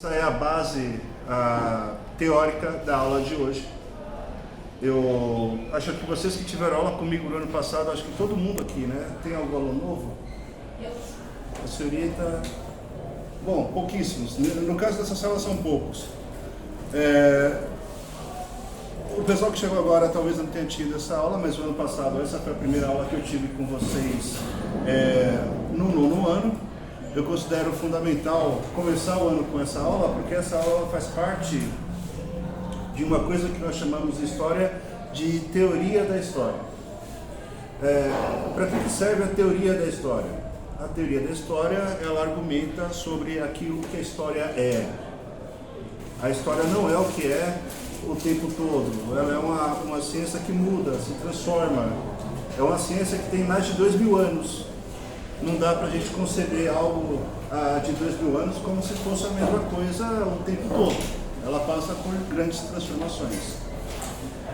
Essa é a base teórica da aula de hoje. Eu acho que vocês que tiveram aula comigo no ano passado, acho que todo mundo aqui, né? Tem algum aluno novo? A senhorita... Bom, pouquíssimos. No caso dessa sala são poucos. O pessoal que chegou agora talvez não tenha tido essa aula, mas no ano passado essa foi a primeira aula que eu tive com vocês no nono ano. Eu considero fundamental começar o ano com essa aula, porque essa aula faz parte de uma coisa que nós chamamos de história, de teoria da história. Para que serve a teoria da história? A teoria da história, ela argumenta sobre aquilo que a história é. A história não é o que é o tempo todo, ela é uma ciência que muda, se transforma. É uma ciência que tem mais de 2000 anos. Não dá para a gente conceber algo de 2000 anos como se fosse a mesma coisa o tempo todo. Ela passa por grandes transformações.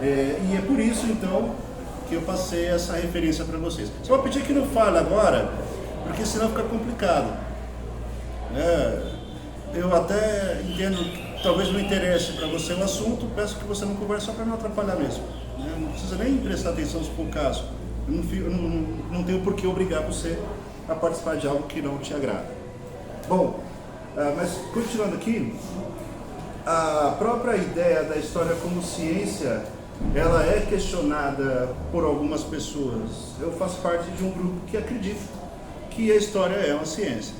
E é por isso, então, que eu passei essa referência para vocês. Só vou pedir que não fale agora, porque senão fica complicado. Eu até entendo que talvez não interesse para você o assunto, peço que você não converse só para não atrapalhar mesmo. Não precisa nem prestar atenção se for o caso. Eu não tenho por que obrigar você a participar de algo que não te agrada. Bom, mas continuando aqui, a própria ideia da história como ciência, ela é questionada por algumas pessoas. Eu faço parte de um grupo que acredita que a história é uma ciência.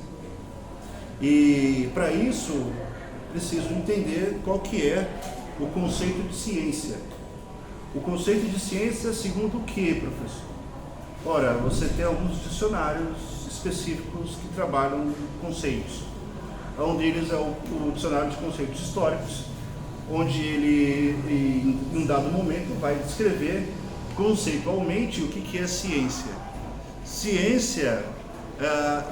E para isso, preciso entender qual que é o conceito de ciência. O conceito de ciência segundo o que, professor? Ora, você tem alguns dicionários específicos que trabalham conceitos. Um deles é o dicionário de conceitos históricos, onde ele, em um dado momento, vai descrever conceitualmente o que é ciência. Ciência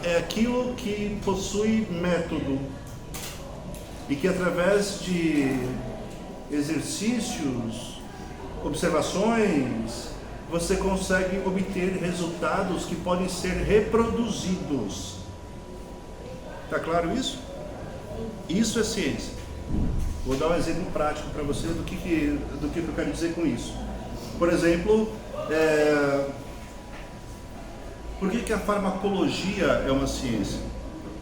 é aquilo que possui método e que, através de exercícios, observações, você consegue obter resultados que podem ser reproduzidos. Está claro isso? Isso é ciência. Vou dar um exemplo prático para você do que eu quero dizer com isso. Por exemplo, por que a farmacologia é uma ciência?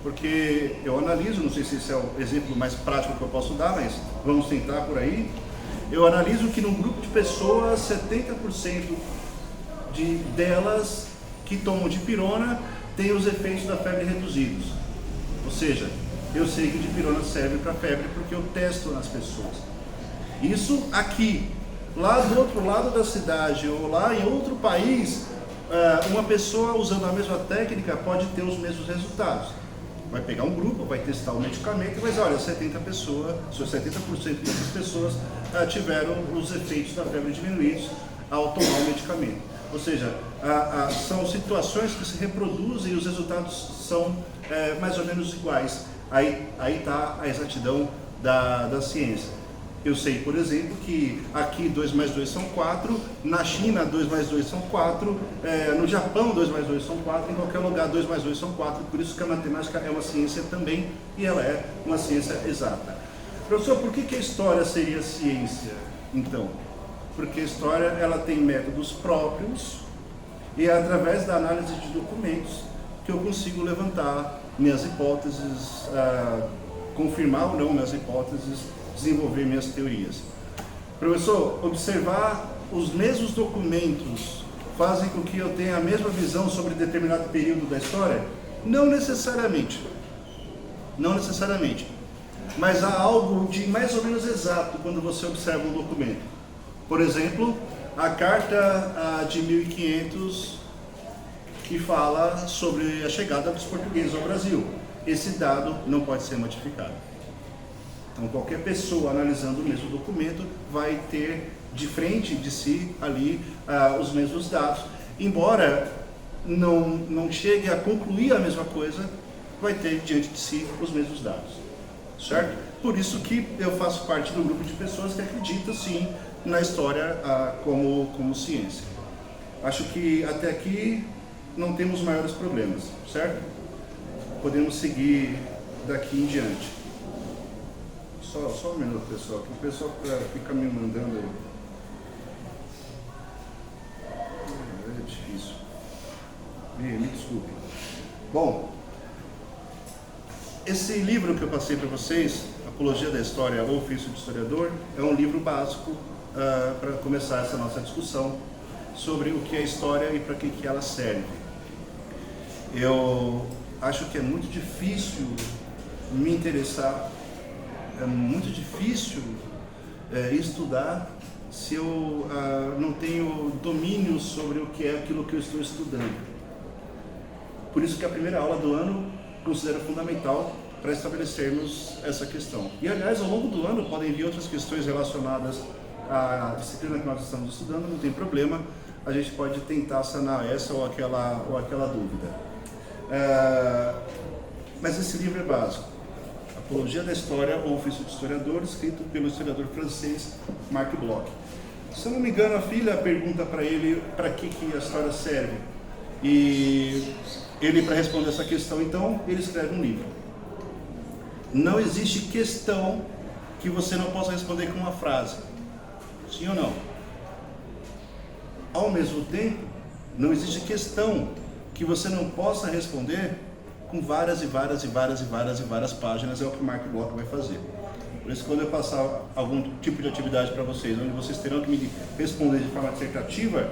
Porque eu analiso, não sei se esse é o exemplo mais prático que eu posso dar, mas vamos tentar por aí. Eu analiso que num grupo de pessoas, 70% delas que tomam dipirona têm os efeitos da febre reduzidos. Ou seja, eu sei que o dipirona serve para febre porque eu testo nas pessoas. Isso aqui, lá do outro lado da cidade ou lá em outro país, uma pessoa usando a mesma técnica pode ter os mesmos resultados. Vai pegar um grupo, vai testar o medicamento, mas olha, 70% dessas pessoas tiveram os efeitos da febre diminuídos ao tomar o medicamento. Ou seja, são situações que se reproduzem e os resultados são mais ou menos iguais. Aí está a exatidão da ciência. Eu sei, por exemplo, que aqui 2 mais 2 são 4, na China 2 mais 2 são 4, no Japão 2 mais 2 são 4, em qualquer lugar 2 mais 2 são 4, por isso que a matemática é uma ciência também e ela é uma ciência exata. Professor, por que a história seria ciência, então? Porque a história ela tem métodos próprios e é através da análise de documentos que eu consigo levantar minhas hipóteses, confirmar ou não minhas hipóteses, desenvolver minhas teorias. Professor, observar os mesmos documentos fazem com que eu tenha a mesma visão sobre determinado período da história? Não necessariamente. Não necessariamente. Mas há algo de mais ou menos exato quando você observa um documento. Por exemplo, a carta de 1500 que fala sobre a chegada dos portugueses ao Brasil. Esse dado não pode ser modificado. Então, qualquer pessoa analisando o mesmo documento vai ter de frente de si ali os mesmos dados. Embora não chegue a concluir a mesma coisa, vai ter diante de si os mesmos dados. Certo? Por isso que eu faço parte do grupo de pessoas que acredita sim na história como ciência. Acho que até aqui não temos maiores problemas, certo? Podemos seguir daqui em diante. Só um minuto, pessoal, que o pessoal fica me mandando aí. É difícil. Me desculpe. Bom, esse livro que eu passei para vocês, Apologia da História ou Ofício de Historiador, é um livro básico para começar essa nossa discussão sobre o que é história e para que ela serve. Eu acho que é muito difícil me interessar, é muito difícil estudar se eu não tenho domínio sobre o que é aquilo que eu estou estudando. Por isso que a primeira aula do ano considero fundamental para estabelecermos essa questão. E aliás, ao longo do ano podem vir outras questões relacionadas à disciplina que nós estamos estudando, não tem problema, a gente pode tentar sanar essa ou aquela dúvida. Mas esse livro é básico, Apologia da História ou Ofício de Historiador, escrito pelo historiador francês Marc Bloch. Se eu não me engano, a filha pergunta para ele para que a história serve. E ele, para responder essa questão, então, ele escreve um livro. Não existe questão que você não possa responder com uma frase. Sim ou não? Ao mesmo tempo, não existe questão que você não possa responder com várias páginas. É o que o Marc Bloch vai fazer. Por isso, quando eu passar algum tipo de atividade para vocês, onde vocês terão que me responder de forma dissertativa,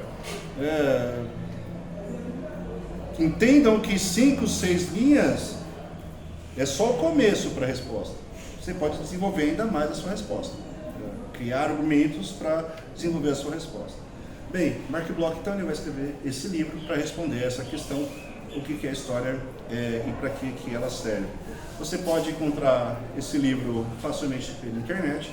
entendam que 5, 6 linhas é só o começo para a resposta. Você pode desenvolver ainda mais a sua resposta, criar argumentos para desenvolver a sua resposta. Bem, Marc Bloch, então, ele vai escrever esse livro para responder essa questão, o que é a história e para que ela serve. Você pode encontrar esse livro facilmente pela internet,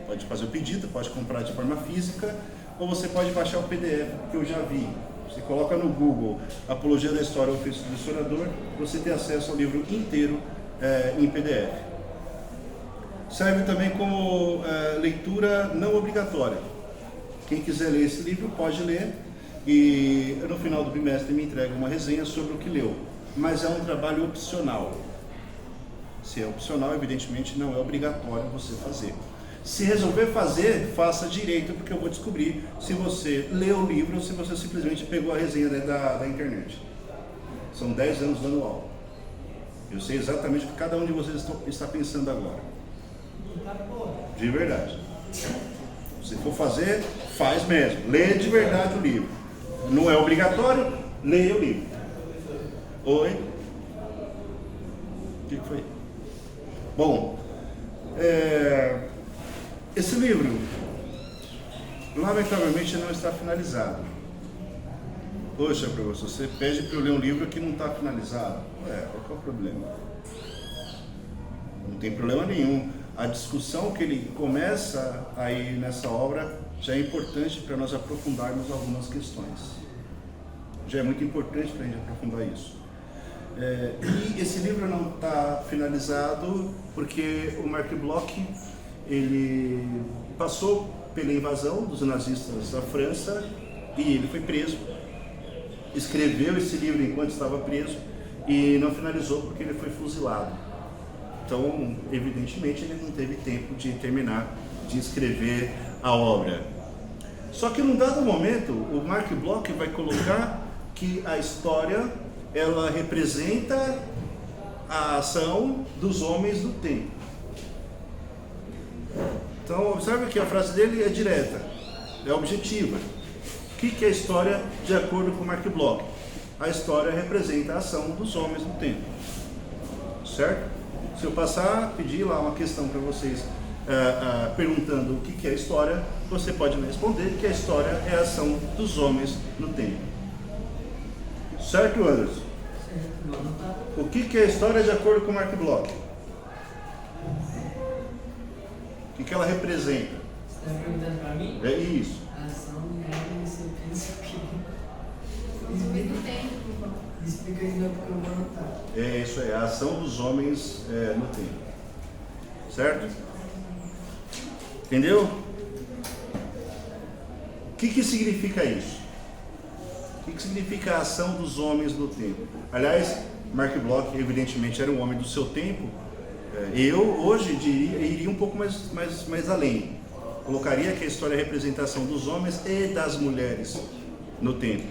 pode fazer o pedido, pode comprar de forma física, ou você pode baixar o PDF, que eu já vi. Você coloca no Google Apologia da História ou Ofício do Historiador, você tem acesso ao livro inteiro em PDF. Serve também como leitura não obrigatória. Quem quiser ler esse livro pode ler e no final do bimestre me entrega uma resenha sobre o que leu. Mas é um trabalho opcional. Se é opcional, evidentemente não é obrigatório você fazer. Se resolver fazer, faça direito, porque eu vou descobrir se você leu o livro ou se você simplesmente pegou a resenha da internet. São 10 anos dando aula. Eu sei exatamente o que cada um de vocês está pensando agora. De verdade. Se for fazer, faz mesmo. Lê de verdade o livro. Não é obrigatório, leia o livro. Oi? O que foi? Bom, esse livro, lamentavelmente, não está finalizado. Poxa, professor, você pede para eu ler um livro que não está finalizado. Qual é o problema? Não tem problema nenhum. A discussão que ele começa aí nessa obra já é importante para nós aprofundarmos algumas questões. Já é muito importante para a gente aprofundar isso. E esse livro não está finalizado porque o Marc Bloch, ele passou pela invasão dos nazistas da França e ele foi preso. Escreveu esse livro enquanto estava preso e não finalizou porque ele foi fuzilado. Então, evidentemente, ele não teve tempo de terminar de escrever a obra. Só que num dado momento, o Marc Bloch vai colocar que a história, ela representa a ação dos homens do tempo. Então, observe que a frase dele é direta, é objetiva. O que é a história de acordo com Marc Bloch? A história representa a ação dos homens do tempo. Certo? Se eu passar, pedir lá uma questão para vocês perguntando o que é a história, você pode me responder que a história é a ação dos homens no tempo. Certo, Anderson? O que é a história de acordo com Marc Bloch? O que ela representa? Você está perguntando para mim? É isso. A ação do homem no seu tempo. Explica o tempo. Explica de novo porque eu vou anotar. É isso aí, a ação dos homens no tempo. Certo? Entendeu? O que significa isso? O que significa a ação dos homens no tempo? Aliás, Marc Bloch, evidentemente, era um homem do seu tempo, Eu hoje iria um pouco mais além. Colocaria que a história é a representação dos homens e das mulheres no tempo.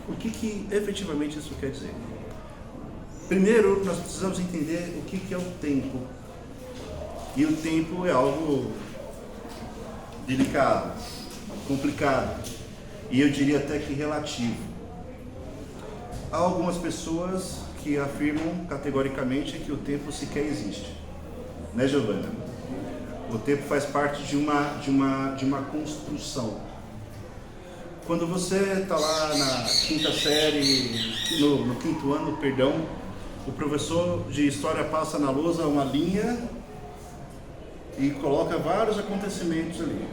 O que efetivamente isso quer dizer? Primeiro, nós precisamos entender o que é o tempo. E o tempo é algo delicado, complicado, e eu diria até que relativo. Há algumas pessoas que afirmam categoricamente que o tempo sequer existe. Né, Giovana? O tempo faz parte de uma construção. Quando você está lá na quinta série, no quinto ano, perdão, o professor de história passa na lousa uma linha e coloca vários acontecimentos ali.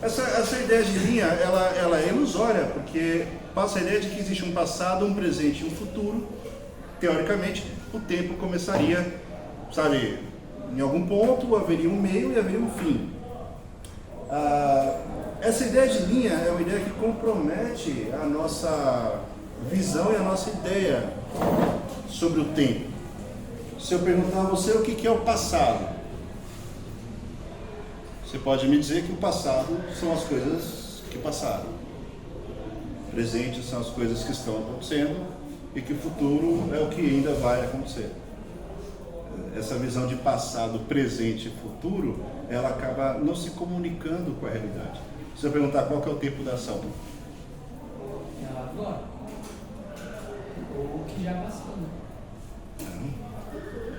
Essa ideia de linha, ela é ilusória, porque passa a ideia de que existe um passado, um presente e um futuro. Teoricamente, o tempo começaria, sabe, em algum ponto, haveria um meio e haveria um fim. Essa ideia de linha é uma ideia que compromete a nossa visão e a nossa ideia sobre o tempo. Se eu perguntar a você o que é o passado, você pode me dizer que o passado são as coisas que passaram. O presente são as coisas que estão acontecendo e que o futuro é o que ainda vai acontecer. Essa visão de passado, presente e futuro, ela acaba não se comunicando com a realidade. Se eu perguntar qual que é o tempo da ação? É agora. Ou o que já passou, né?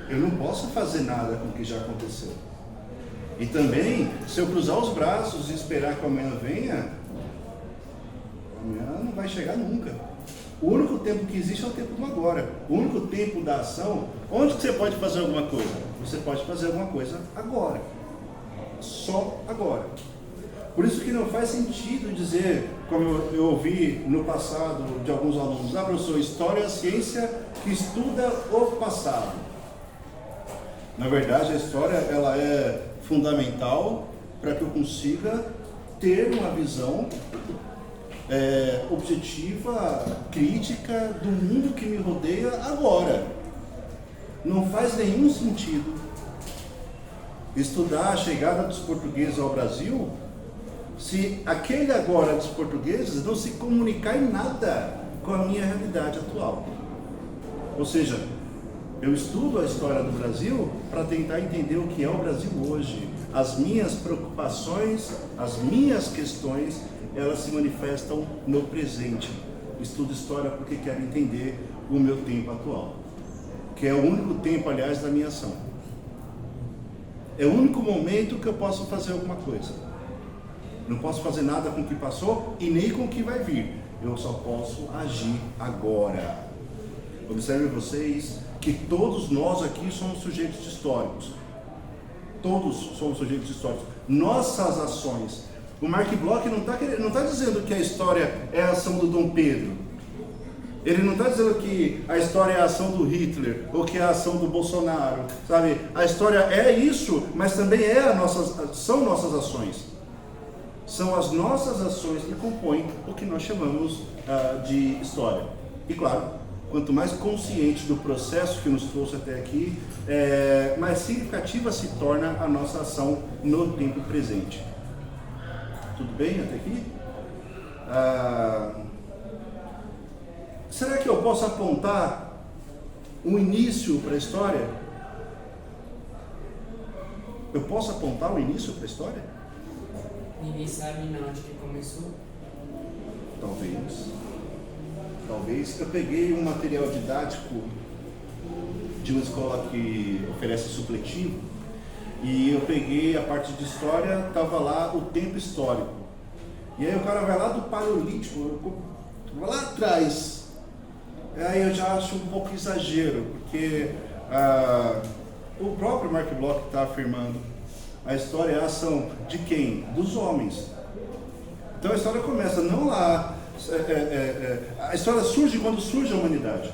Eu não posso fazer nada com o que já aconteceu. E também, se eu cruzar os braços e esperar que amanhã venha, amanhã não vai chegar nunca. O único tempo que existe é o tempo do agora. O único tempo da ação, onde que você pode fazer alguma coisa? Você pode fazer alguma coisa agora. Só agora. Por isso que não faz sentido dizer, como eu ouvi no passado de alguns alunos, professor, história é a ciência que estuda o passado. Na verdade, a história ela é fundamental para que eu consiga ter uma visão objetiva, crítica do mundo que me rodeia agora. Não faz nenhum sentido estudar a chegada dos portugueses ao Brasil se aquele agora dos portugueses não se comunicar em nada com a minha realidade atual. Ou seja, eu estudo a história do Brasil para tentar entender o que é o Brasil hoje. As minhas preocupações, as minhas questões, elas se manifestam no presente. Estudo história porque quero entender o meu tempo atual, que é o único tempo, aliás, da minha ação. É o único momento que eu posso fazer alguma coisa. Não posso fazer nada com o que passou e nem com o que vai vir. Eu só posso agir agora. Observem vocês que todos nós aqui somos sujeitos históricos. Todos somos sujeitos históricos. Nossas ações. O Mark Bloch não está dizendo que a história é a ação do Dom Pedro. Ele não está dizendo que a história é a ação do Hitler ou que é a ação do Bolsonaro. Sabe? A história é isso, mas também são nossas ações. São as nossas ações que compõem o que nós chamamos de história. E claro, quanto mais consciente do processo que nos trouxe até aqui, mais significativa se torna a nossa ação no tempo presente. Tudo bem até aqui? Será que eu posso apontar um início para a história? Eu posso apontar um início para a história? Ninguém sabe onde que começou. Talvez. Eu peguei um material didático de uma escola que oferece supletivo e eu peguei a parte de história, estava lá o tempo histórico. E aí o cara vai lá do Paleolítico, vai lá atrás. Aí eu já acho um pouco exagero, porque o próprio Mark Bloch está afirmando a história é a ação de quem? Dos homens. Então a história começa não lá. A história surge quando surge a humanidade.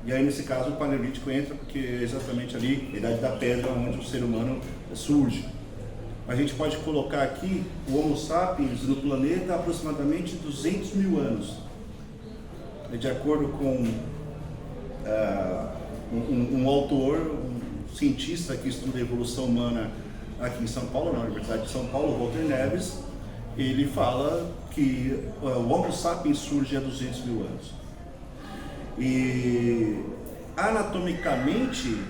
E aí nesse caso o Paleolítico entra porque é exatamente ali, a Idade da Pedra, onde o ser humano surge. A gente pode colocar aqui o Homo sapiens no planeta há aproximadamente 200 mil anos. De acordo com um autor, um cientista que estuda a evolução humana aqui em São Paulo, na Universidade de São Paulo, Walter Neves, ele fala que o Homo sapiens surge há 200 mil anos. E anatomicamente,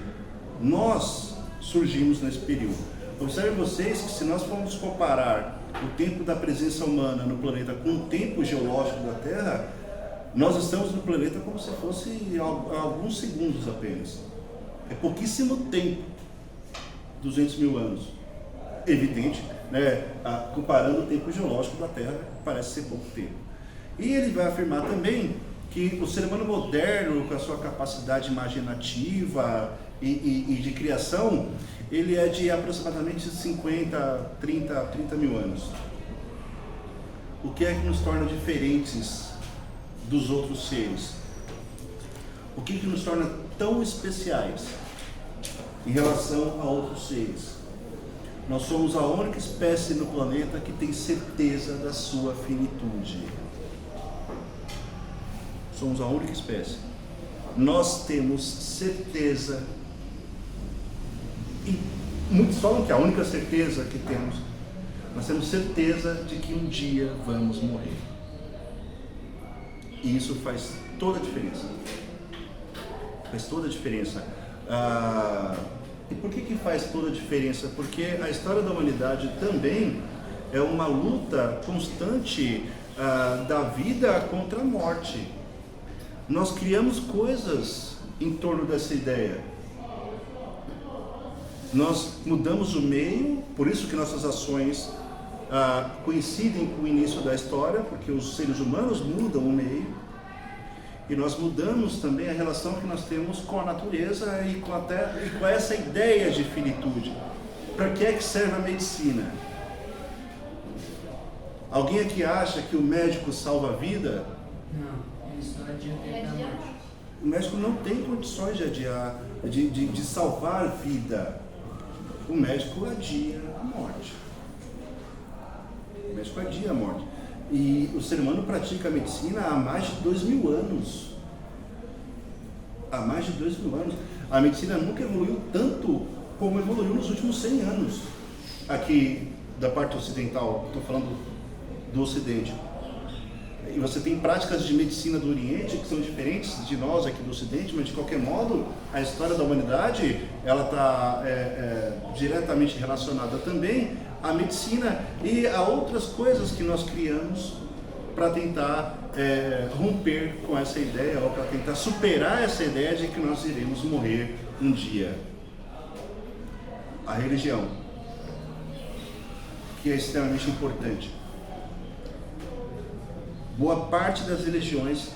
nós surgimos nesse período. Observem vocês que se nós formos comparar o tempo da presença humana no planeta com o tempo geológico da Terra, nós estamos no planeta como se fosse alguns segundos apenas. É pouquíssimo tempo, 200 mil anos. Evidente, né? Comparando o tempo geológico da Terra, parece ser pouco tempo. E ele vai afirmar também que o ser humano moderno, com a sua capacidade imaginativa e de criação, ele é de aproximadamente 30 mil anos. O que é que nos torna diferentes dos outros seres? O que nos torna tão especiais em relação a outros seres? Nós somos a única espécie no planeta que tem certeza da sua finitude. Somos a única espécie. Nós temos certeza, e muitos falam que a única certeza que temos, nós temos certeza de que um dia vamos morrer. E isso faz toda a diferença. Faz toda a diferença. E por que faz toda a diferença? Porque a história da humanidade também é uma luta constante da vida contra a morte. Nós criamos coisas em torno dessa ideia. Nós mudamos o meio, por isso que nossas ações coincidem com o início da história, porque os seres humanos mudam o meio. E nós mudamos também a relação que nós temos com a natureza e com a terra, e com essa ideia de finitude. Para que é que serve a medicina? Alguém aqui acha que o médico salva a vida? Não, ele só adianta a morte. O médico não tem condições de adiar, de salvar a vida. O médico adia a morte. O médico adia a morte. E o ser humano pratica a medicina há mais de 2.000 anos. Há mais de 2.000 anos. A medicina nunca evoluiu tanto como evoluiu nos últimos 100 anos. Aqui, da parte ocidental, estou falando do Ocidente. E você tem práticas de medicina do Oriente que são diferentes de nós aqui do Ocidente, mas de qualquer modo, a história da humanidade, ela está diretamente relacionada também à medicina e a outras coisas que nós criamos para tentar romper com essa ideia, ou para tentar superar essa ideia de que nós iremos morrer um dia. A religião, que é extremamente importante. Boa parte das religiões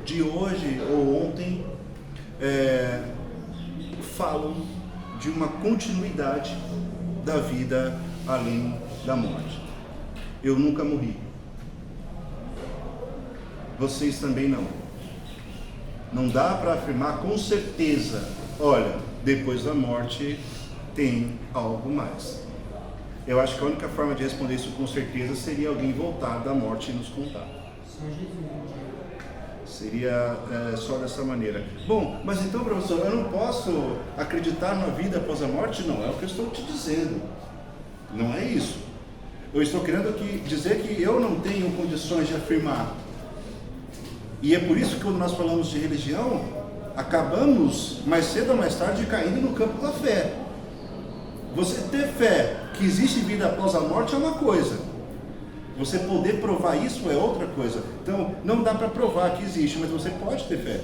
de hoje ou ontem falam de uma continuidade da vida além da morte. Eu nunca morri. Vocês também não. Não dá para afirmar com certeza, olha, depois da morte tem algo mais. Eu acho que a única forma de responder isso com certeza seria alguém voltar da morte e nos contar. Só Jesus. Seria só dessa maneira. Bom, mas então, professor, eu não posso acreditar na vida após a morte? Não, é o que eu estou te dizendo. Não é isso. Eu estou querendo dizer que eu não tenho condições de afirmar. E é por isso que quando nós falamos de religião, acabamos mais cedo ou mais tarde caindo no campo da fé. Você ter fé que existe vida após a morte é uma coisa. Você poder provar isso é outra coisa. Então, não dá para provar que existe, mas você pode ter fé.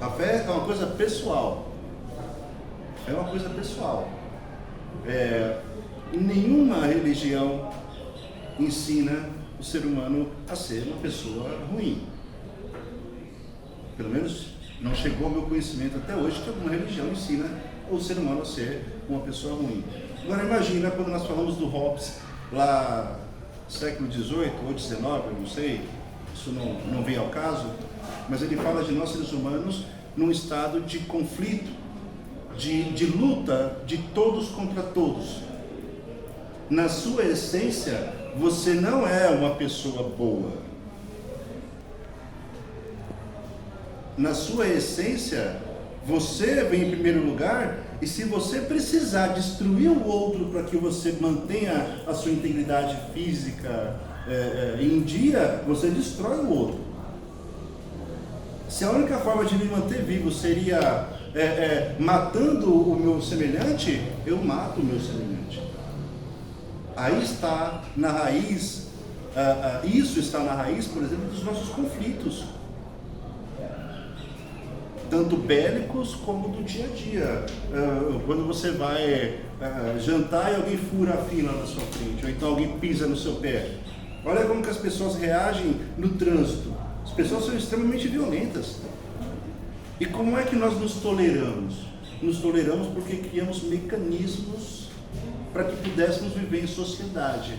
A fé é uma coisa pessoal. É uma coisa pessoal. Nenhuma religião ensina o ser humano a ser uma pessoa ruim. Pelo menos não chegou ao meu conhecimento até hoje que alguma religião ensina o ser humano a ser uma pessoa ruim. Agora imagina quando nós falamos do Hobbes lá século XVIII ou XIX, eu não sei, isso não vem ao caso, mas ele fala de nós seres humanos num estado de conflito, de luta de todos contra todos. Na sua essência, você não é uma pessoa boa. na sua essência, você vem em primeiro lugar, e se você precisar destruir o outro para que você mantenha a sua integridade física em dia, você destrói o outro. Se a única forma de me manter vivo seria matando o meu semelhante, eu mato o meu semelhante. Aí está na raiz, isso está na raiz, por exemplo, dos nossos conflitos, tanto bélicos como do dia a dia. Quando você vai jantar e alguém fura a fila na sua frente, ou então alguém pisa no seu pé. Olha como que as pessoas reagem no trânsito. As pessoas são extremamente violentas. E como é que nós nos toleramos? Nos toleramos porque criamos mecanismos para que pudéssemos viver em sociedade.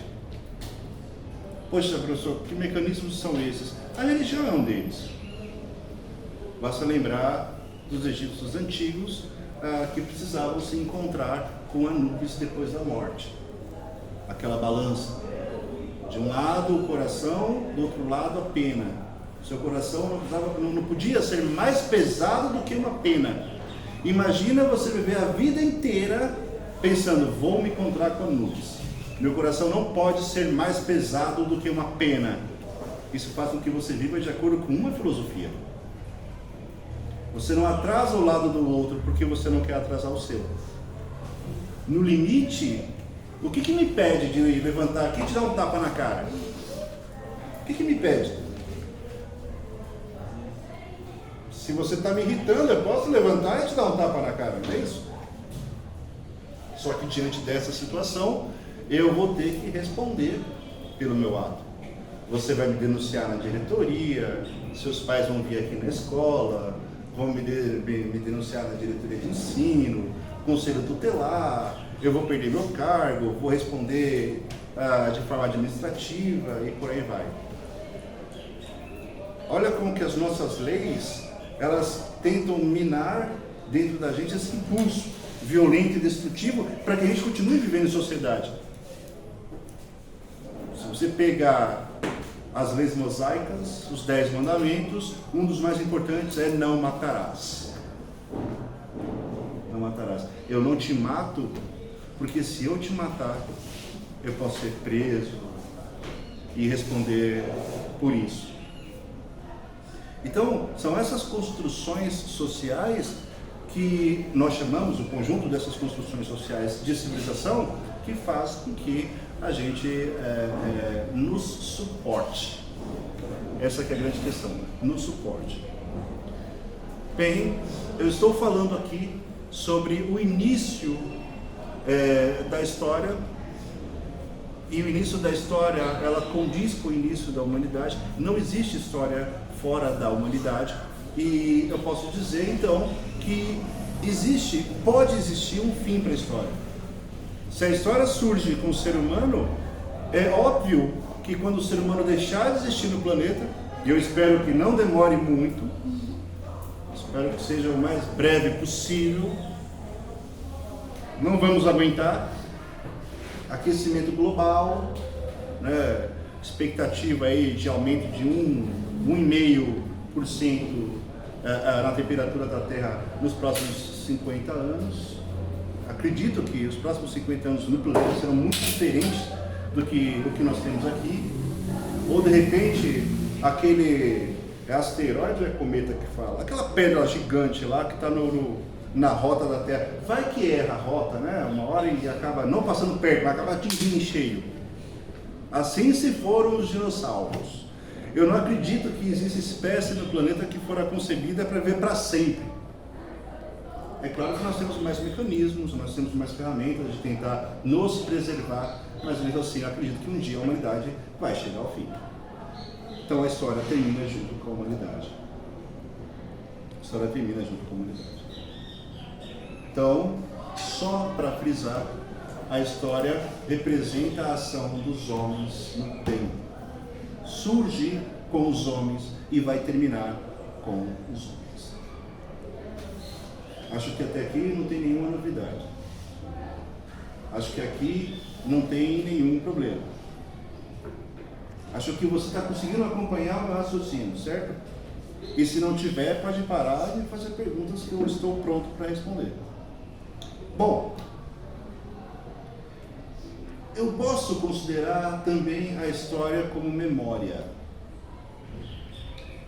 Poxa, professor, que mecanismos são esses? A religião é um deles. Basta lembrar dos egípcios antigos que precisavam se encontrar com Anubis depois da morte. Aquela balança. De um lado o coração, do outro lado a pena. Seu coração não podia ser mais pesado do que uma pena. Imagina você viver a vida inteira pensando, vou me encontrar com Anubis. Meu coração não pode ser mais pesado do que uma pena. Isso faz com que você viva de acordo com uma filosofia. Você não atrasa o lado do outro porque você não quer atrasar o seu. No limite, o que me impede de levantar aqui e te dar um tapa na cara? O que me impede? Se você está me irritando, eu posso levantar e te dar um tapa na cara, não é isso? Só que diante dessa situação, eu vou ter que responder pelo meu ato. Você vai me denunciar na diretoria, seus pais vão vir aqui na escola, vão me denunciar na diretoria de ensino, conselho tutelar, eu vou perder meu cargo, vou responder de forma administrativa e por aí vai. Olha como que as nossas leis, elas tentam minar dentro da gente esse impulso violento e destrutivo para que a gente continue vivendo em sociedade. Se você pegar as leis mosaicas, os 10 mandamentos, um dos mais importantes é não matarás. Não matarás. Eu não te mato, porque se eu te matar, eu posso ser preso e responder por isso. Então, são essas construções sociais que nós chamamos, o conjunto dessas construções sociais de civilização, que faz com que a gente nos suporte. Essa que é a grande questão, nos suporte. Bem, eu estou falando aqui sobre o início da história, e o início da história, ela condiz com o início da humanidade. Não existe história fora da humanidade, e eu posso dizer então que pode existir um fim para a história. Se a história surge com o ser humano, é óbvio que quando o ser humano deixar de existir no planeta, e eu espero que não demore muito, espero que seja o mais breve possível, não vamos aguentar, aquecimento global, né, expectativa aí de aumento de 1,5% na temperatura da Terra nos próximos 50 anos. Acredito que os próximos 50 anos no planeta serão muito diferentes do que nós temos aqui. Ou de repente, aquele asteroide ou é cometa que fala? Aquela pedra gigante lá que está na rota da Terra. Vai que erra a rota, né? Uma hora e acaba não passando perto, vai acabar atingindo em cheio. Assim se foram os dinossauros. Eu não acredito que exista espécie no planeta que fora concebida para viver para sempre. É claro que nós temos mais mecanismos, nós temos mais ferramentas de tentar nos preservar, mas mesmo assim eu acredito que um dia a humanidade vai chegar ao fim. Então a história termina junto com a humanidade. A história termina junto com a humanidade. Então, só para frisar, a história representa a ação dos homens no tempo. Surge com os homens e vai terminar com os homens. Acho que até aqui não tem nenhuma novidade. Acho que aqui não tem nenhum problema. Acho que você está conseguindo acompanhar o meu raciocínio, certo? E se não tiver, pode parar e fazer perguntas que eu estou pronto para responder. Bom, eu posso considerar também a história como memória.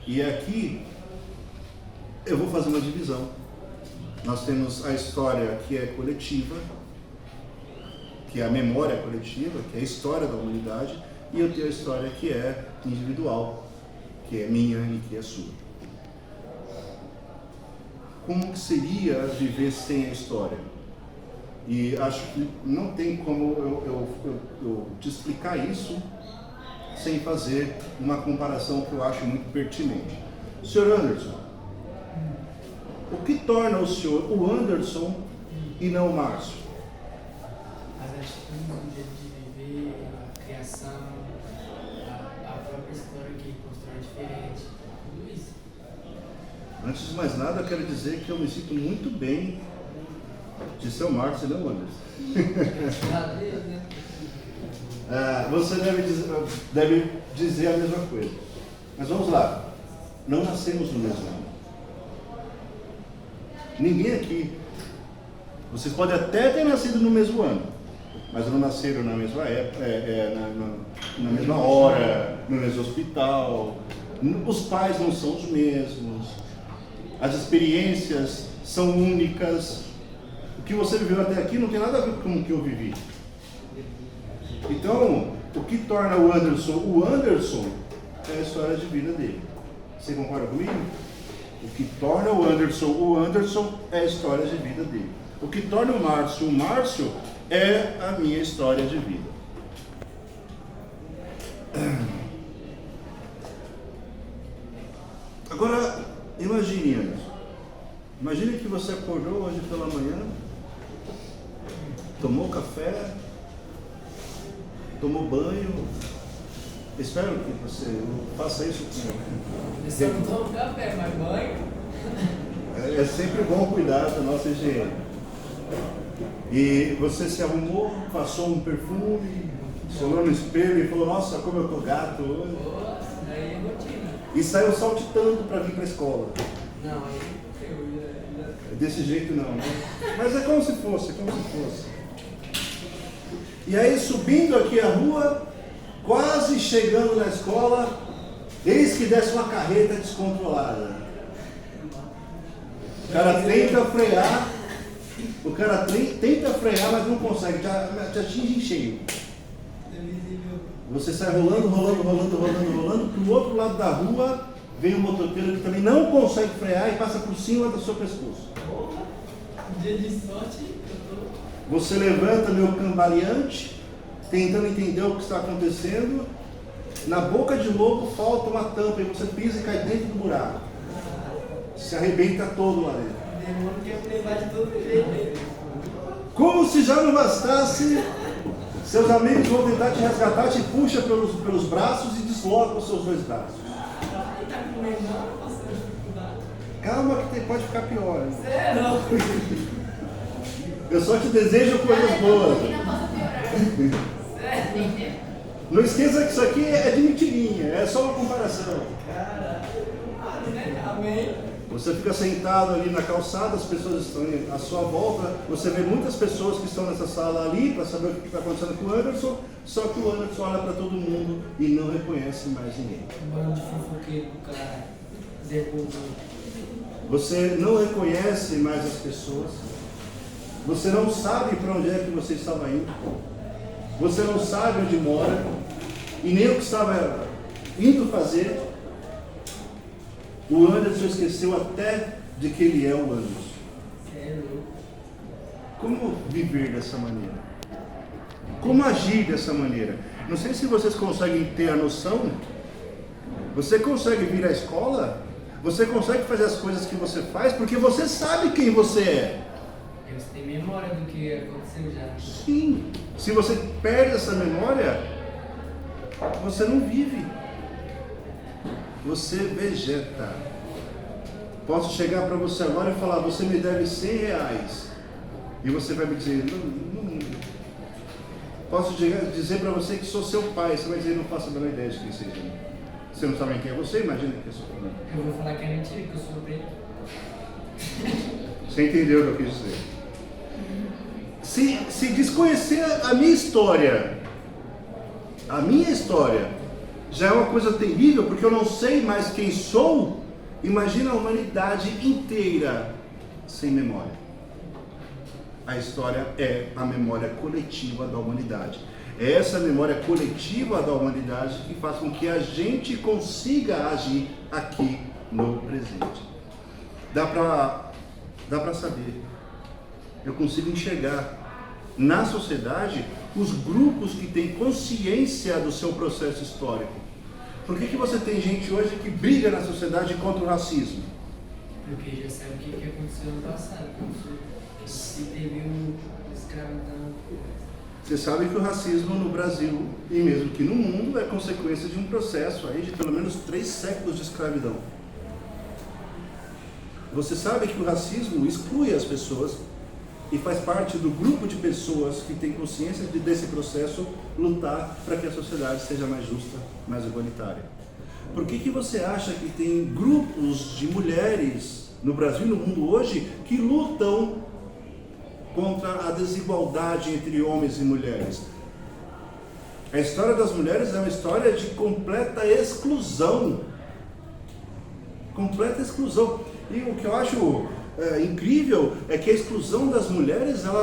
E aqui eu vou fazer uma divisão. Nós temos a história que é coletiva, que é a memória coletiva, que é a história da humanidade, e eu tenho a história que é individual, que é minha e que é sua. Como que seria viver sem a história? E acho que não tem como eu te explicar isso sem fazer uma comparação que eu acho muito pertinente. Sr. Anderson, o que torna o senhor o Anderson e não o Márcio? As atitudes, o jeito de viver, a criação, a própria história que constrói diferente, tudo isso. Antes de mais nada, eu quero dizer que eu me sinto muito bem de ser o Márcio e não o Anderson. Graças a Deus, né? Você deve dizer a mesma coisa. Mas vamos lá. Não nascemos no mesmo ano. Ninguém aqui. Vocês podem até ter nascido no mesmo ano, mas não nasceram na mesma época, na mesma hora, no mesmo hospital. Os pais não são os mesmos. As experiências são únicas. O que você viveu até aqui não tem nada a ver com o que eu vivi. Então, o que torna o Anderson é a história de vida dele. Você concorda comigo? O que torna o Anderson é a história de vida dele. O que torna o Márcio é a minha história de vida. Agora, imagine, Anderson. Imagine que você acordou hoje pela manhã, tomou café, tomou banho. Espero que você faça isso com... Eu só não tomo café, mas banho. É sempre bom cuidar da nossa higiene. E você se arrumou, passou um perfume, se olhou no espelho e falou: nossa, como eu tô gato hoje. Nossa, daí é rotina. E saiu saltitando para vir para a escola. Não, aí eu Desse jeito não, né? Mas é como se fosse, E aí, subindo aqui a rua, quase chegando na escola, eis que desce uma carreta descontrolada. O cara tenta frear, mas não consegue, te atinge em cheio. Você sai rolando, pro outro lado da rua vem um motoqueiro que também não consegue frear e passa por cima do seu pescoço. dia de sorte, Você levanta meio cambaleante, tentando entender o que está acontecendo. Na boca de lobo falta uma tampa e você pisa e cai dentro do buraco. Se arrebenta todo lá dentro. o demônio quer levar de todo jeito. Como se já não bastasse, seus amigos vão tentar te resgatar, te puxa pelos braços e desloca os seus dois braços. Ai, tá com medo não, passando dificuldade. Calma que pode ficar pior. Hein? Sério? Eu só te desejo coisas boas. Sério? Não esqueça que isso aqui é de mentirinha, é só uma comparação. Caralho, né? Amém. Você fica sentado ali na calçada, as pessoas estão à sua volta, você vê muitas pessoas que estão nessa sala ali para saber o que está acontecendo com o Anderson, só que o Anderson olha para todo mundo e não reconhece mais ninguém. Bando de fofoqueiro do cara. Zé Bobo. Você não reconhece mais as pessoas, você não sabe para onde é que você estava indo, você não sabe onde mora e nem o que estava indo fazer. O Anderson esqueceu até de que ele é o Anderson. Sério? Como viver dessa maneira? Como agir dessa maneira? Não sei se vocês conseguem ter a noção. Você consegue vir à escola? Você consegue fazer as coisas que você faz porque você sabe quem você é. Você tem memória do que aconteceu já. Sim. Se você perde essa memória, você não vive. Você vegeta. Posso chegar para você agora e falar: você me deve R$100. E você vai me dizer: não. Posso dizer para você que sou seu pai. Você vai dizer: não faço a menor ideia de quem seja. Você não sabe quem é você? Imagina que é sofrimento. Eu vou falar que é mentira, que eu sou preto. Você entendeu o que eu quis dizer? Se desconhecer a minha história já é uma coisa terrível, porque eu não sei mais quem sou. Imagina a humanidade inteira sem memória. A história é a memória coletiva da humanidade. É essa memória coletiva da humanidade que faz com que a gente consiga agir aqui no presente. Dá para saber. Eu consigo enxergar na sociedade os grupos que têm consciência do seu processo histórico. Por que você tem gente hoje que briga na sociedade contra o racismo? Porque já sabe o que aconteceu no passado, se teve escravidão. Você sabe que o racismo no Brasil, e mesmo que no mundo, é consequência de um processo aí de pelo menos 3 séculos de escravidão. Você sabe que o racismo exclui as pessoas e faz parte do grupo de pessoas que tem consciência desse processo lutar para que a sociedade seja mais justa, mais igualitária. Por que você acha que tem grupos de mulheres no Brasil e no mundo hoje que lutam contra a desigualdade entre homens e mulheres? A história das mulheres é uma história de completa exclusão. Completa exclusão. E o que eu acho incrível é que a exclusão das mulheres, ela